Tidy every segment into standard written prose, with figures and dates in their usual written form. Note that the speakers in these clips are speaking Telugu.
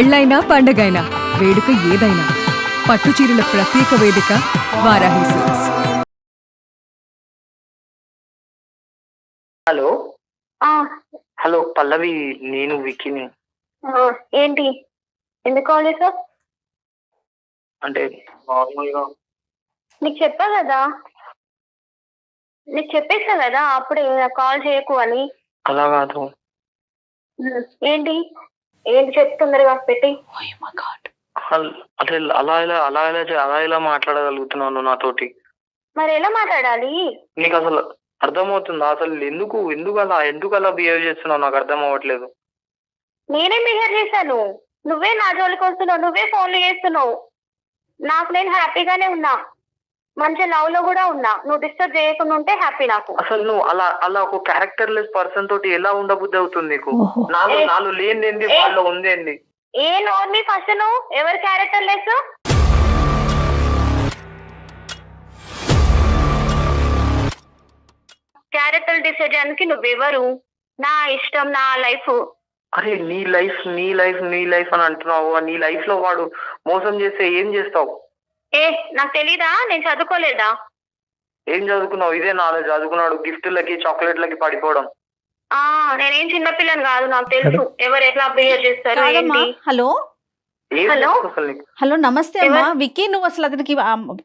పెళ్ళైనా పండగైనా వేడుక ఏదైనా పట్టుచీరల ప్రత్యేక వేదిక వారాహి సిల్క్స్. హలో ఆ, హలో పల్లవి, నేను విక్కీని. ఏంటి ఎందుకు కాల్ చేసావు? అంటే నార్మల్గా నీకు చెప్పా కదా, నీకు చెప్పేసా కదా అప్పుడే కాల్ చేయకు అని. అలా కాదు. ఏంటి ఏంటి చెప్తుందరుగా పెట్టి. అంటే అలా ఎలా మాట్లాడగలుగుతున్నాను నాతోటి? మరి ఎలా మాట్లాడాలి? నీకు అసలు అర్థమవుతుందా? అసలు ఎందుకు అలా బిహేవ్ చేస్తున్నావు నాకు అర్థం అవ్వట్లేదు. నేనేం బిహేవ్ చేశాను? నువ్వే నా జోలికి వస్తున్నావు, నువ్వే ఫోన్లు చేస్తున్నావు. నాకు నేను హ్యాపీగానే ఉన్నా, మంచి లవ్ లో కూడా ఉన్నా. నువ్వు డిస్టర్బ్ చేయకుండా ఉంటే హ్యాపీ నాకు. అసలు నువ్వు అలా ఒక క్యారెక్టర్ లెస్ పర్సన్ తోటి ఎలా ఉండబుద్ధి అవుతుంది నీకు? నాలో లేనిదేంది, వాళ్ళలో ఉందేంది? ఏ నోర్ని ఫస్ట్ నువ్వు ఎవరి క్యారెక్టర్ లెస్? క్యారెక్టర్ డిసైడ్ చేయడానికి నువ్వెవరు? నా ఇష్టం, నా లైఫ్. అరే నీ లైఫ్ అని అంటున్నావు. నీ లైఫ్ లో వాడు మోసం చేస్తే ఏం చేస్తావు? ఏ నాకు తెలీదా? నేను చదువుకోలేదా? ఏం చదువుకున్నావు? ఇదే నాలెడ్జ్. చదువుకున్నాడు గిఫ్ట్లకి చాక్లెట్లకి పడిపోవడం. నేనేం చిన్నపిల్లని కాదు, నాకు తెలుసు ఎవరు ఎట్లా బిహేవ్ చేస్తారు. ఏంటి? హలో ఏం హలో? తెలుసు అసలు నీకు? హలో నమస్తే అమ్మా. విక్కీ, నువ్వు అసలు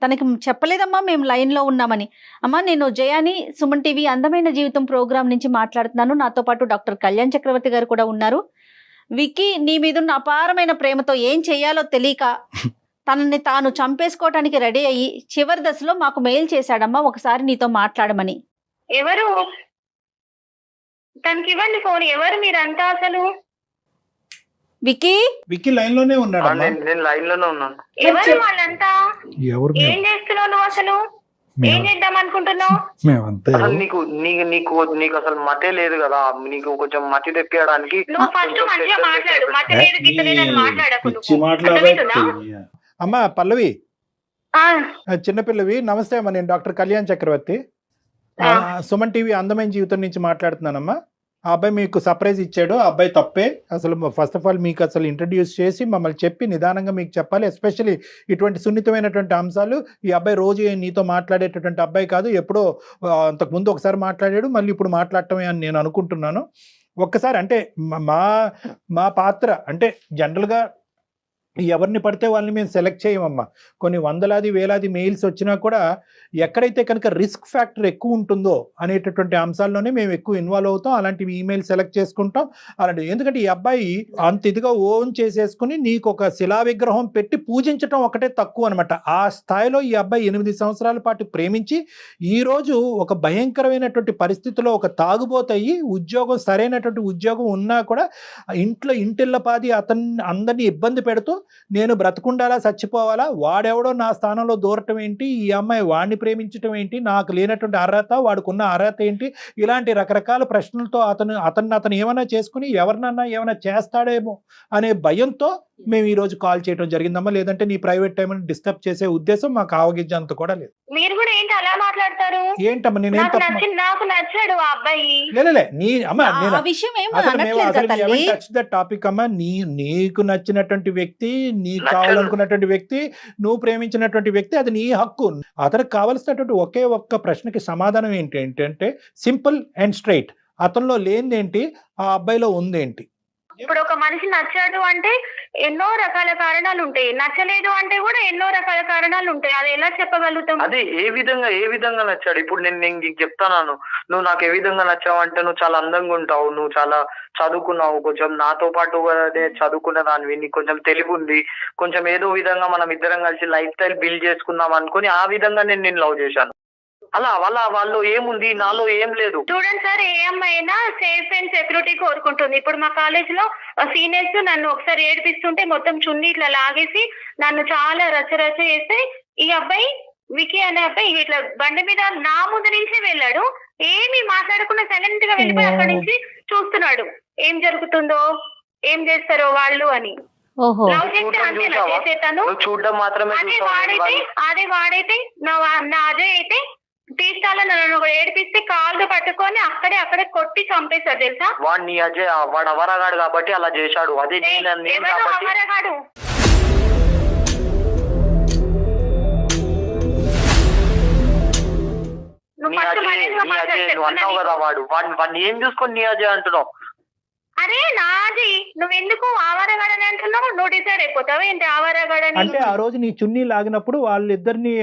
తనకి చెప్పలేదమ్మా మేము లైన్ లో ఉన్నామని. అమ్మా, నేను జయాని, సుమన్ టీవీ అందమైన జీవితం ప్రోగ్రామ్ నుంచి మాట్లాడుతున్నాను. నాతో పాటు డాక్టర్ కళ్యాణ్ చక్రవర్తి గారు కూడా ఉన్నారు. విక్కీ నీ మీద ఉన్న అపారమైన ప్రేమతో ఏం చెయ్యాలో తెలియక తనని తాను చంపేసుకోవటానికి రెడీ అయ్యి చివరి దశలో మాకు మెయిల్ చేశాడమ్మా, ఒకసారి నీతో మాట్లాడమని. ఎవరు? తనకి ఇవ్వండి ఫోన్. ఎవరు మీరంతా అసలు? విక్కీ లైన్ లోనే ఉన్నాడు. నేను లైన్ లోనే ఉన్నాను. ఎవరు వాళ్ళంతా? ఎవరు? ఏం చేస్తున్నావు నువ్వు అసలు? ఏం చేద్దాం అనుకుంటున్నావు? అసలు నీకు అసలు మతే లేదు కదా. నీకు కొంచెం మతి తెప్పియడానికి నువ్వు ఫస్ట్ మంచిగా మాట్లాడు. మత లేదు గిట్ట లేదని మాట్లాడకు నువ్వు. అమ్మా పల్లవి, ఆ, చిన్నపిల్లవి. నమస్తే అమ్మా, నేను డాక్టర్ కళ్యాణ్ చక్రవర్తి, సుమన్ టీవీ అందమైన జీవితం నుంచి మాట్లాడుతున్నానమ్మా. ఆ అబ్బాయి మీకు సర్ప్రైజ్ ఇచ్చాడు. ఆ అబ్బాయి తప్పే. అసలు ఫస్ట్ ఆఫ్ ఆల్ మీకు అసలు ఇంట్రడ్యూస్ చేసి మమ్మల్ని చెప్పి నిదానంగా మీకు చెప్పాలి. ఎస్పెషల్లీ ఇటువంటి సున్నితమైనటువంటి అంశాలు. ఈ అబ్బాయి రోజు నీతో మాట్లాడేటటువంటి అబ్బాయి కాదు. ఎప్పుడో అంతకుముందు ఒకసారి మాట్లాడాడు, మళ్ళీ ఇప్పుడు మాట్లాడటమే అని నేను అనుకుంటున్నాను. ఒక్కసారి అంటే మా పాత్ర అంటే జనరల్గా ఎవరిని పడితే వాళ్ళని మేము సెలెక్ట్ చేయమమ్మా. కొన్ని వందలాది వేలాది మెయిల్స్ వచ్చినా కూడా ఎక్కడైతే కనుక రిస్క్ ఫ్యాక్టర్ ఎక్కువ ఉంటుందో అనేటటువంటి అంశాల్లోనే మేము ఎక్కువ ఇన్వాల్వ్ అవుతాం. అలాంటివి ఈమెయిల్ సెలెక్ట్ చేసుకుంటాం. అలాంటివి ఎందుకంటే ఈ అబ్బాయి అంత ఇదిగా ఓన్ చేసేసుకుని నీకు ఒక శిలా విగ్రహం పెట్టి పూజించడం ఒకటే తక్కువ అనమాట. ఆ స్థాయిలో ఈ అబ్బాయి 8 సంవత్సరాల పాటు ప్రేమించి ఈరోజు ఒక భయంకరమైనటువంటి పరిస్థితిలో ఒక తాగుబోతయ్యి ఉద్యోగం, సరైనటువంటి ఉద్యోగం ఉన్నా కూడా ఇంటిల్లపాది అందరినీ ఇబ్బంది పెడుతూ నేను బ్రతకుండాలా చచ్చిపోవాలా, వాడెవడో నా స్థానంలో దూరటం ఏంటి, ఈ అమ్మాయి వాడిని ప్రేమించటం ఏంటి, నాకు లేనటువంటి అర్హత వాడుకున్న అర్హత ఏంటి, ఇలాంటి రకరకాల ప్రశ్నలతో అతను ఏమైనా చేసుకుని ఎవరినన్నా ఏమైనా చేస్తాడేమో అనే భయంతో మేము ఈ రోజు కాల్ చేయడం జరిగిందమ్మా. లేదంటే నీ ప్రైవేట్ టైం డిస్టర్బ్ చేసే ఉద్దేశం మాకు ఆవగించేంత కూడా లేదు. మీరు కూడా ఏంటి అలా మాట్లాడతారు? ఏంటమ్మా నేనేం నాకు నచ్చాడు ఆ అబ్బాయి. లేలే నీ అమ్మా, ఆ విషయం ఏమీ అనట్లేదు కదా తల్లి. టచ్ ద టాపిక్ అమ్మా. నీకు నచ్చినటువంటి వ్యక్తి, నీకు కావాలనుకున్నటువంటి వ్యక్తి, నువ్వు ప్రేమించినటువంటి వ్యక్తి, అది నీ హక్కు. అతనికి కావలసినటువంటి ఒకే ఒక్క ప్రశ్నకి సమాధానం ఏంటంటే సింపుల్ అండ్ స్ట్రైట్. అతనిలో లేనిదేంటి, ఆ అబ్బాయిలో ఉందేంటి? ఇప్పుడు ఒక మనిషి నచ్చాడు అంటే ఎన్నో రకాల కారణాలు ఉంటాయి, నచ్చలేదు అంటే కూడా ఎన్నో రకాల కారణాలు ఉంటాయి. అది ఎలా చెప్పగలుగుతాం? అదే ఏ విధంగా నచ్చాడు? ఇప్పుడు నేను నీకు చెప్తాను, నువ్వు నాకు ఏ విధంగా నచ్చావు అంటే నువ్వు చాలా అందంగా ఉంటావు, నువ్వు చాలా చదువుకున్నావు, కొంచెం నాతో పాటు చదువుకున్న దానివి, నీకు కొంచెం తెలివి ఉంది, కొంచెం ఏదో విధంగా మనం ఇద్దరం కలిసి లైఫ్ స్టైల్ బిల్డ్ చేసుకుందాం అనుకుని ఆ విధంగా నేను లవ్ చేశాను. అలా వాళ్ళు ఏముంది, నాలో ఏం లేదు. చూడండి సార్, ఏ అమ్మాయి అయినా సేఫ్ అండ్ సెక్యూరిటీ కోరుకుంటుంది. ఇప్పుడు మా కాలేజ్ లో సీనియర్స్ నన్ను ఒకసారి ఏడిపిస్తుంటే మొత్తం చున్నీ ఇట్లా లాగేసి నన్ను చాలా రచ్చ చేస్తే ఈ అబ్బాయి వికీ అనే అబ్బాయి ఇట్లా బండి మీద నా ముందు నుంచి వెళ్ళాడు. ఏమి మాట్లాడకుండా సైలెంట్ గా వెళ్ళిపోయి అక్కడి నుంచి చూస్తున్నాడు ఏం జరుగుతుందో, ఏం చేస్తారో వాళ్ళు అని. లవ్ చేస్తే అంతేనా చేసేతాను? చూడడం మాత్రమే. అదే వాడైతే నా అజయ్ అయితే తీస్తాలో నన్ను ఏడిపిస్తే కాళ్ళు పట్టుకొని అక్కడే కొట్టి చంపేశాడు తెలుసా. వాడిని అజయ్ వాడు అవరగాడు కాబట్టి అలా చేశాడు. అదే నేను ఎవరు కాబట్టి అమరగాడు? నువ్వు నీ ఫస్ట్ అజయ్ మర్యాదగా నీ మాట్లాడు, అజయ్ నువ్వు అన్నావు కదా వాడిని ఏం చూసుకొని నీ అజయ్ అంటున్నావు. అరే నాది, నువ్వెందుకు ఆవారగాడని అంటున్నావు? నువ్వు డిసైడ్ అయిపోతావు ఏంటి ఆవారగాడని? అంటే ఆ రోజు నీ చున్నీ లాగినప్పుడు వాళ్ళిద్దరిని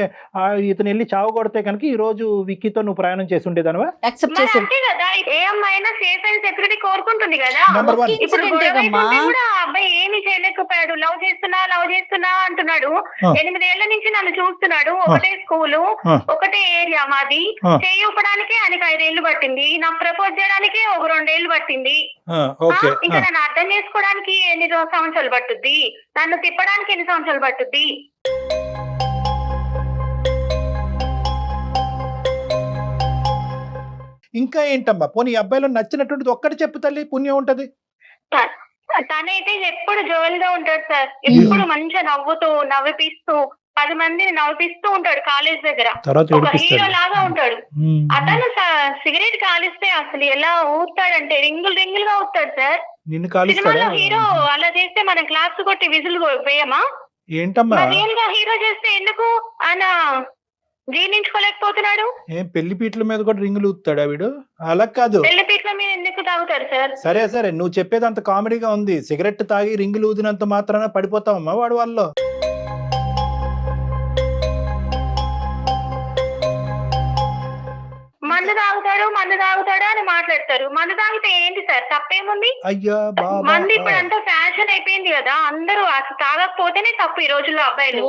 ఇతను వెళ్ళి చావగొడితే కనుక ఈ రోజు విక్కీతో నువ్వు ప్రయాణం చేసి ఉండేదానివా? యాక్సెప్ట్ మరి చేసి అంతే కదా, ఏ అమ్మాయినా సేఫ్ అండ్ సెక్యూరిటీ కోరుకుంటుంది కదా. Number one. ఇప్పుడు Incident గొడవ ఏగమ్మా? అవుతుంటే కూడా ఆ అబ్బాయి ఏమీ చేయలేకపోయాడు. లవ్ చేస్తున్నా అంటున్నాడు. 8 ఏళ్ల నుంచి నన్ను చూస్తున్నాడు. ఒకటే స్కూలు, ఒకటే ఏరియా మాది. చేయడానికి ఆయనకి 5 ఏళ్ళు పట్టింది. నాకు ప్రపోజ్ చేయడానికి ఒక 2 ఏళ్ళు పట్టింది. ఓకే. ఇంకా నన్ను అర్థం చేసుకోవడానికి ఎన్ని సంవత్సరాలు పట్టుద్ది? నన్ను తిప్పడానికి ఎన్ని సంవత్సరాలు పట్టుద్ది? ఇంకా ఏంటమ్మా, పోనీ ఈ అబ్బాయిలో నచ్చినటువంటిది ఒక్కటి చెప్పు తల్లి, పుణ్యం ఉంటది. తనైతే ఎప్పుడు జోలుగా ఉంటాడు సార్. ఎప్పుడు మంచిగా నవ్విపిస్తూ 10 మందిని నవ్విపిస్తూ ఉంటాడు. కాలేజ్ దగ్గర తర్వాత ఒక హీరో ఏడిపిస్తాడు. లాగా ఉంటాడు. అతను సిగరెట్ కాలిస్తే అసలు ఎలా ఊతాడంటే రింగులుగా ఊతాడు సార్. నిన్ను సినిమాలో కాలుస్తాడా? హీరో అలా చేస్తే మనం క్లాప్స్ కొట్టి విజిల్ వేయమా? ఏంటమ్మా, రియల్ గా హీరో చేస్తే ఎందుకు ఆయన జీర్ణించుకోలేకపోతున్నాడు? ఏం పెళ్లి పీటల మీద కూడా రింగులు ఊతాడా వీడు? అలా కాదు. పెళ్లి పీట్ల మీద ఎందుకు తాగుతారు సార్? సరే నువ్వు చెప్పేది అంత కామెడీగా ఉంది. సిగరెట్ తాగి రింగులు ఊదినంత మాత్రాన పడిపోతావమ్మా వాడు వాళ్ళు. మందు తాగుతాడు అని మాట్లాడతారు. మందు తాగితే ఏంటి సార్, తప్పేముంది? అయ్యా బాబా, మందు ఇప్పుడు అంతా ఫ్యాషన్ అయిపోయింది కదా. అందరూ అసలు తాగకపోతేనే తప్పు ఈ రోజుల్లో అబ్బాయిలు.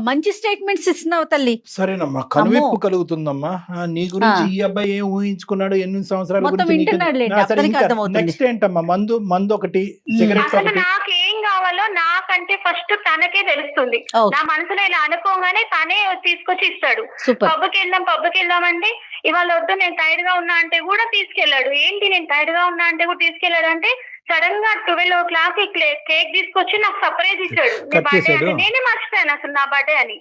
మంచి స్టేట్మెంట్స్ ఇస్తున్నావు తల్లి. సరేనమ్మా, కనువిప్పు కలుగుతుందమ్మా. నీ గురించి ఈ అబ్బాయి ఏం ఊహించుకున్నాడు, ఎన్ని సంవత్సరాల మొత్తం వింటున్నాడులేండి, అతనికి అర్థమవుతుంది. నెక్స్ట్ ఏంటమ్మా, మందు ఒకటి, సిగరెట్ అసలు ఒకటి. నాకేం కావాలో నాకంటే ఫస్ట్ తనకే తెలుస్తుంది. Okay. నా మనసులో ఇలా అనుకోగానే తనే తీసుకొచ్చి ఇస్తాడు. సూపర్. పబ్కి వెళ్దాం అంటే ఇవాళ వద్దు నేను టైర్డ్ గా ఉన్నా అంటే కూడా తీసుకెళ్లాడు. ఏంటి నేను టైర్డ్ గా ఉన్నా అంటే కూడా తీసుకెళ్లాడు అంటే సడన్ గా 12 o'clock కేక్ తీసుకొచ్చి నాకు సర్ప్రైజ్ ఇచ్చాడు. నీ Cut బర్త్డే చేశాడు. అని. నేనే మర్చిపోయాను అసలు నా బర్త్డే అని.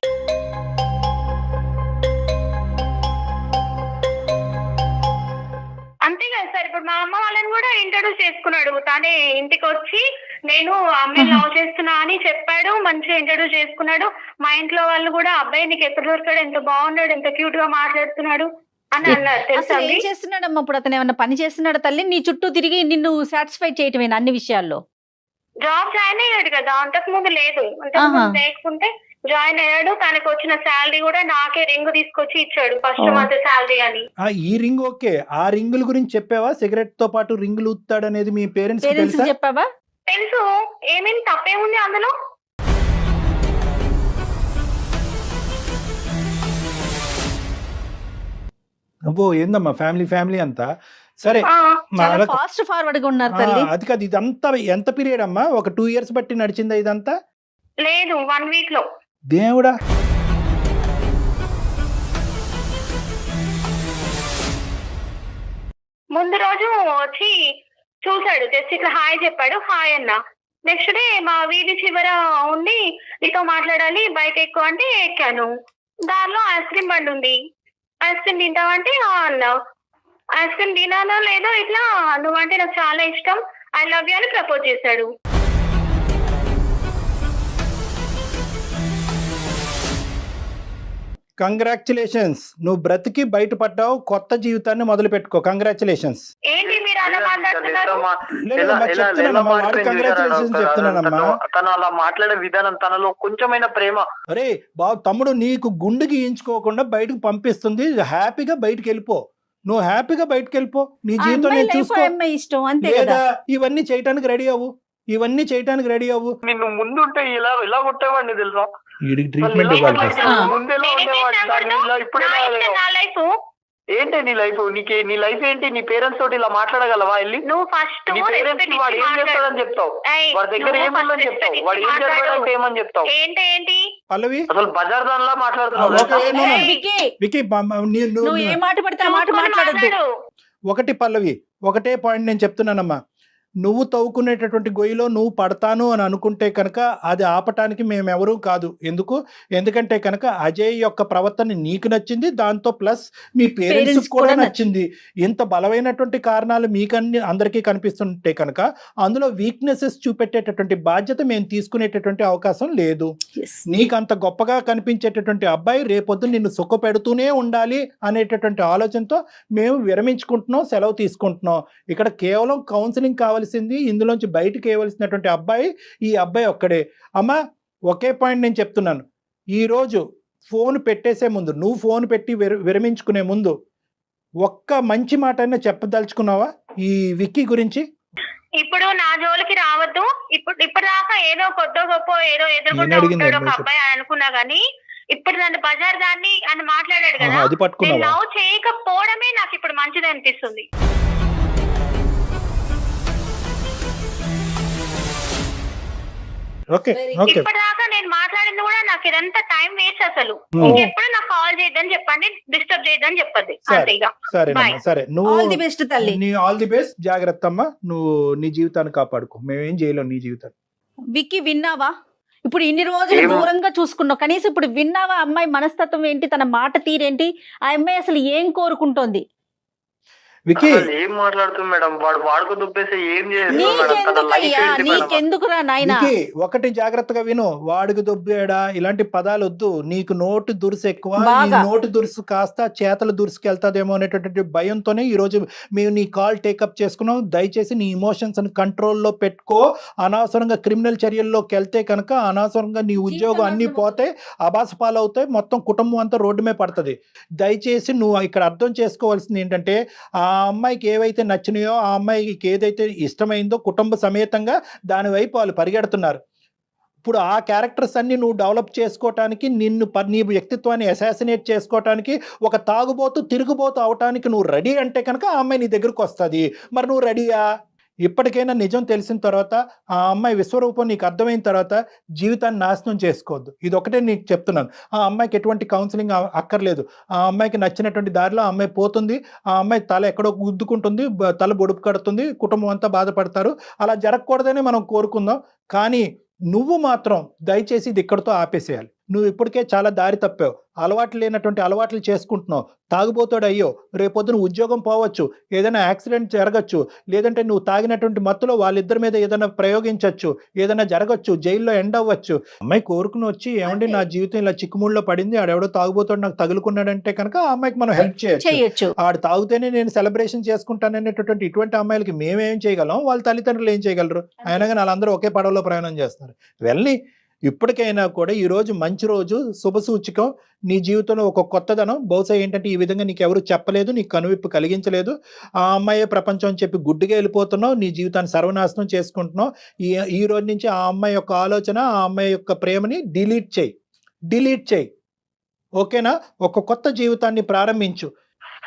అంతే కదా సార్. ఇప్పుడు మా అమ్మ వాళ్ళని కూడా ఇంట్రడ్యూస్ చేసుకున్నాడు. తానే ఇంటికి వచ్చి నేను అమ్మాయిని లవ్ చేస్తున్నా అని చెప్పాడు. మంచిగా ఇంట్రడ్యూస్ చేసుకున్నాడు. మా ఇంట్లో వాళ్ళు కూడా అబ్బాయి నీకు ఎక్కడ దొరికాడు, ఎంత బాగున్నాడు, ఎంత క్యూట్ గా మాట్లాడుతున్నాడు అని అన్నారు. తెలుసా అసలు ఏం చేస్తున్నాడమ్మా ఇప్పుడు అతను? ఏమన్నా పని చేస్తున్నాడు తల్లి? నీ చుట్టూ తిరిగి నిన్ను సాటిస్ఫై చేయటమేనా అన్ని విషయాల్లో? జాబ్ జాయిన్ అయ్యాడు కదా, అంతకు ముందు లేదు. అంతకు ముందు లేకుంటే జాయిన్ అయ్యాడు. తనకు వచ్చిన శాలరీ కూడా నాకే రింగ్ తీసుకొచ్చి ఇచ్చాడు ఫస్ట్ మంత్ శాలరీ అని. ఈ రింగ్ ఓకే. ఆ రింగుల గురించి చెప్పావా? సిగరెట్ తో పాటు రింగులు ఊతాడు అనేది మీ పేరెంట్స్ తెలుసా? చెప్పావా? తెలుసు. ఏమేమి తప్పేముంది అందులో? అబ్బో ఏందమ్మా, ఫ్యామిలీ అంతా సరే. చాలా ఫాస్ట్ ఫార్వర్డ్ గా ఉన్నారు తల్లి. అది కాదు, ఇదంతా ఎంత పీరియడ్ అమ్మా? ఒక 2 years బట్టి నడిచిందా ఇదంతా? లేదు, 1 week లో. దేవుడా. ముందు రోజు వచ్చి చూసాడు, జస్ట్ ఇట్లా హాయ్ చెప్పాడు, హాయ్ అన్న. నెక్స్ట్ డే మా వీధి చివర ఉండి నీతో మాట్లాడాలి బైక్ ఎక్కువ అంటే ఎక్కాను. దారిలో ఐస్ క్రీమ్ బండి ఉంది. ఐస్ క్రీమ్ తింటావంటే అన్నా. ఐస్ క్రీమ్ తినానో లేదో ఇట్లా నువ్వంటే నాకు చాలా ఇష్టం, ఐ లవ్ యూ అని ప్రపోజ్ చేశాడు. కంగ్రాచులేషన్స్, నువ్వు బ్రతికి బయటపడ్డావు, కొత్త జీవితాన్ని మొదలు పెట్టుకో. కంగ్రాచులేషన్స్. ఏంటి మీరు అలా మాట్లాడుతున్నారు? చెప్తున్నానమ్మా. తను అలా మాట్లాడే విధానం, తనలో కొంచెమైన ప్రేమ. అరే బాబు, తమ్ముడు నీకు గుండు గీయించుకోకుండా బయటకు పంపిస్తుంది. హ్యాపీగా బయటకు వెళ్ళిపో. నువ్వు హ్యాపీగా బయటకు వెళ్ళిపో. నీ జీవితం నేను చూసుకో. ఇష్టం అంతే లేదా కదా. ఇవన్నీ చేయటానికి రెడీ అవ్వు. నిన్ను ముందుంటే ఇలా కొట్టేవాడిని తెలుసా? వీడికి ట్రీట్మెంట్ ఇవ్వాలి. ముందెలా ఉండేవాడు, ఇప్పుడు నా లైఫ్ ఏంటి? నీ లైఫ్ ఏంటి? నీ పేరెంట్స్ తోటి ఇలా మాట్లాడగలవా? వెళ్ళి నువ్వు ఫస్ట్ నీ పేరెంట్స్ వాడు ఏం చేస్తాడని చెప్తావు, వాడి దగ్గర ఏముందని చెప్తావు, వాడు ఏం చేస్తాడంటే ఏమని చెప్తావు? ఏంటి పల్లవి అసలు బజార్ దానిలా మాట్లాడుతున్నావు. వికీ, నువ్వు ఏ మాట పడితే ఆ మాట మాట్లాడద్దు. ఒకటి పల్లవి, ఒకటే పాయింట్ నేను చెప్తున్నానమ్మా. నువ్వు తవ్వుకునేటటువంటి గొయ్యిలో నువ్వు పడతాను అని అనుకుంటే కనుక అది ఆపటానికి మేమెవరూ కాదు. ఎందుకంటే కనుక అజయ్ యొక్క ప్రవర్తన నీకు నచ్చింది, దాంతో ప్లస్ మీ పేరెంట్స్ Parents కూడా కూడా నచ్చింది. ఇంత బలమైనటువంటి కారణాలు మీకన్నీ అందరికీ కనిపిస్తుంటే కనుక అందులో వీక్నెసెస్ చూపెట్టేటటువంటి బాధ్యత మేము తీసుకునేటటువంటి అవకాశం లేదు. Yes. నీకు అంత గొప్పగా కనిపించేటటువంటి అబ్బాయి రేపొద్దు నిన్ను సుఖపెడుతూనే ఉండాలి అనేటటువంటి ఆలోచనతో మేము విరమించుకుంటున్నాం, సెలవు తీసుకుంటున్నాం. ఇక్కడ కేవలం కౌన్సిలింగ్ కావాల్సింది, ఇందులోంచి బయటకు వేయవలసినటువంటి అబ్బాయి ఈ అబ్బాయి ఒక్కడే. అమ్మ, ఒకే పాయింట్ నేను చెప్తున్నాను. ఈరోజు ఫోన్ పెట్టేసే ముందు, నువ్వు ఫోన్ పెట్టి విరమించుకునే ముందు ఒక్క మంచి మాట అయినా చెప్పదలుచుకున్నావా ఈ విక్కీ గురించి? ఇప్పుడు నా జోలికి రావద్దు. ఇప్పటిదాకా ఏదో కొత్త గొప్ప ఏదో ఎదుర్కొంటూ నేను అడిగింది ఉంటాడు ఒక అడ్వైస్. అబ్బాయి అని అనుకున్నా గానీ, ఇప్పుడు నన్ను బజార్ దాన్ని అని మాట్లాడాడు కదా, అది నేను పట్టుకున్నావా? లవ్ చేయకపోవడమే నాకు ఇప్పుడు మంచిది అనిపిస్తుంది. ఓకే ఓకే ఇప్పటిదాకా నేను మాట్లాడింది కూడా నాకు ఇదంతా టైం వేస్ట్ అసలు. Hmm. ఇంకెప్పుడు నాకు కాల్ చేయొద్దని చెప్పండి, డిస్టర్బ్ చేయొద్దని చెప్పండి అంతే ఇక. సరేనమ్మా, Bye. సరే. ఆల్ ది బెస్ట్ తల్లి. నీ ఆల్ ది బెస్ట్, జాగ్రత్త అమ్మా. నువ్వు నీ జీవితాన్ని కాపాడుకో, మేమేం చేయలేం నీ జీవితాన్ని. విక్కీ విన్నావా? ఇప్పుడు ఇన్ని రోజులు ఏమో. దూరంగా చూసుకున్నావు, కనీసం ఇప్పుడు విన్నావా అమ్మాయి మనస్తత్వం ఏంటి, తన మాట తీరేంటి, ఆ అమ్మాయి అసలు ఏం కోరుకుంటోంది? విక్కీ, అసలు ఏం మాట్లాడుతుంది మేడం? వాడుకు దుబ్బేసి ఏం చేస్తుంది మేడం? తన లైఫ్ నీకెందుకయ్యా, ఏంటి మేడం? నీకెందుకురా నాయనా? విక్కీ, ఒకటి జాగ్రత్తగా విను. వాడికి దొబ్బేడా ఇలాంటి పదాలు వద్దు. నీకు నోటు దురుసు ఎక్కువ. ఈ బాగా. నోటు దురుసు కాస్త చేతల దురుసుకెళ్తాదేమో అనేటటువంటి భయంతోనే ఈ రోజు మేము నీ కాల్ టేకప్ చేసుకున్నాం. దయచేసి నీ ఇమోషన్స్ కంట్రోల్లో పెట్టుకో. అనవసరంగా క్రిమినల్ చర్యల్లోకి వెళ్తే కనుక అనవసరంగా నీ ఉద్యోగం అన్నీ పోతాయి, అబాస పాలవుతాయి, మొత్తం కుటుంబం అంతా రోడ్డు మీద పడుతుంది. దయచేసి నువ్వు ఇక్కడ అర్థం చేసుకోవాల్సింది ఏంటంటే, ఆ అమ్మాయికి ఏవైతే నచ్చినాయో, ఆ అమ్మాయికి ఏదైతే ఇష్టమైందో కుటుంబ సమేతంగా దాని వైపు వాళ్ళు పరిగెడుతున్నారు. ఇప్పుడు ఆ క్యారెక్టర్స్ అన్ని నువ్వు డెవలప్ చేసుకోవటానికి, నీ వ్యక్తిత్వాన్ని అసాసినేట్ చేసుకోవటానికి, ఒక తాగుబోతు తిరుగుబోతు అవటానికి నువ్వు రెడీ అంటే కనుక ఆ అమ్మాయి నీ దగ్గరకు వస్తుంది. మరి నువ్వు రెడీయా? ఇప్పటికైనా నిజం తెలిసిన తర్వాత, ఆ అమ్మాయి విశ్వరూపం నీకు అర్థమైన తర్వాత జీవితాన్ని నాశనం చేసుకోవద్దు. ఇది ఒకటే నీకు చెప్తున్నాను. ఆ అమ్మాయికి ఎటువంటి కౌన్సిలింగ్ అక్కర్లేదు. ఆ అమ్మాయికి నచ్చినటువంటి దారిలో ఆ అమ్మాయి పోతుంది. ఆ అమ్మాయి తల ఎక్కడో గుద్దుకుంటుంది, తల బొడుపు కడుతుంది, కుటుంబం అంతా బాధపడతారు. అలా జరగకూడదని మనం కోరుకుందాం. కానీ నువ్వు మాత్రం దయచేసి ఇది ఇక్కడితో ఆపేసేయాలి. నువ్వు ఇప్పటికే చాలా దారి తప్పావు. అలవాట్లు లేనటువంటి అలవాట్లు చేసుకుంటున్నావు. తాగుబోతాడు అయ్యో, రేపొద్దున ఉద్యోగం పోవచ్చు, ఏదైనా యాక్సిడెంట్ జరగచ్చు, లేదంటే నువ్వు తాగినటువంటి మత్తులో వాళ్ళిద్దరి మీద ఏదైనా ప్రయోగించవచ్చు, ఏదైనా జరగచ్చు, జైల్లో ఎండ్ అవ్వచ్చు. అమ్మాయి కోరుకుని వచ్చి, ఏమండి నా జీవితం ఇలా చిక్కుముళ్ళలో పడింది, ఆడెవడో తాగుబోతాడు నాకు తగులుకున్నాడంటే కనుక ఆ అమ్మాయికి మనం హెల్ప్ చేయొచ్చు. ఆడు తాగుతేనే నేను సెలబ్రేషన్ చేసుకుంటాననేటటువంటి ఇటువంటి అమ్మాయిలకి మేమేం చేయగలం, వాళ్ళ తల్లిదండ్రులు ఏం చేయగలరు? అయినా కానీ వాళ్ళందరూ ఒకే పడవలో ప్రయాణం చేస్తున్నారు. వెళ్ళి ఇప్పటికైనా కూడా ఈరోజు మంచి రోజు, శుభసూచకం. నీ జీవితంలో ఒక కొత్తదనం. బహుశా ఏంటంటే ఈ విధంగా నీకు ఎవరు చెప్పలేదు, నీకు కనువిప్పు కలిగించలేదు. ఆ అమ్మాయే ప్రపంచం అని చెప్పి గుడ్డిగా వెళ్ళిపోతున్నావు, నీ జీవితాన్ని సర్వనాశనం చేసుకుంటున్నావు. ఈ రోజు నుంచి ఆ అమ్మాయి యొక్క ఆలోచన, ఆ అమ్మాయి యొక్క ప్రేమని డిలీట్ చేయి. ఓకేనా? ఒక కొత్త జీవితాన్ని ప్రారంభించు.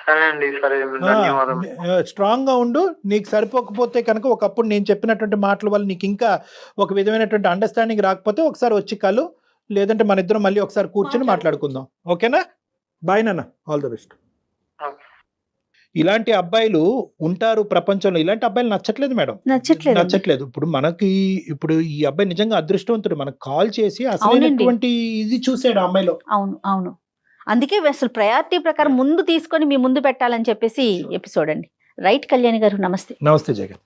సరే అండి, సరే, ధన్యవాదాలు. స్ట్రాంగ్ గా ఉండు. నీకు సరిపోకపోతే కనుక ఒకప్పుడు నేను చెప్పినటువంటి మాటల వల్ల నీకు ఇంకా ఒక విధమైనటువంటి అండర్స్టాండింగ్ రాకపోతే ఒకసారి వచ్చి కలు, లేదంటే మన ఇద్దరం మళ్ళీ ఒకసారి కూర్చొని మాట్లాడుకుందాం. ఓకేనా? బాయ్ నాన్న, ఆల్ ద బెస్ట్. ఇలాంటి అబ్బాయిలు ఉంటారు ప్రపంచంలో. ఇలాంటి అబ్బాయిలు నచ్చట్లేదు మేడం, నచ్చట్లేదు. ఇప్పుడు ఈ అబ్బాయి నిజంగా అదృష్టవంతుడు. మనకు కాల్ చేసి అసలైనటువంటి ఇది చూసాడు ఆ అమ్మాయిలో. అవును. అందుకే అసలు ప్రయారిటీ ప్రకారం ముందు తీసుకొని మీ ముందు పెట్టాలని చెప్పేసి ఎపిసోడ్ అండి. రైట్ కళ్యాణి గారు, నమస్తే. నమస్తే జగన్.